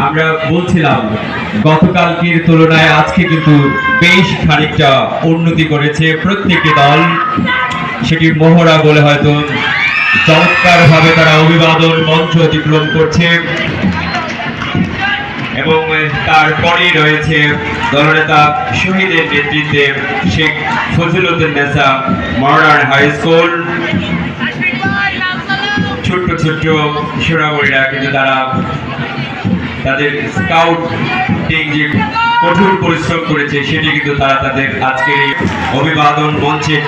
আমরা বলছিলাম গতকালকের তুলনায় আজকে কিন্তু বেশ খানিকটা উন্নতি করেছে প্রত্যেকটি দল। সেটি মহড়া বলে হয়তো চমৎকার ভাবে তারা অভিবাদন মঞ্চ অতিক্রম করছে এবং তারপরেই রয়েছে দলনেতা শহীদের নেতৃত্বে শেখ ফজিলুদ্দিনেসা মডার্ন হাই স্কুল। ছোট্ট ছোট্ট সোনামণিরা কিন্তু তারা তাদের স্কাউটিং যে কঠোর পরিশ্রম করেছে সেটি কিন্তু তারা তাদের আজকের অভিবাদন মঞ্চের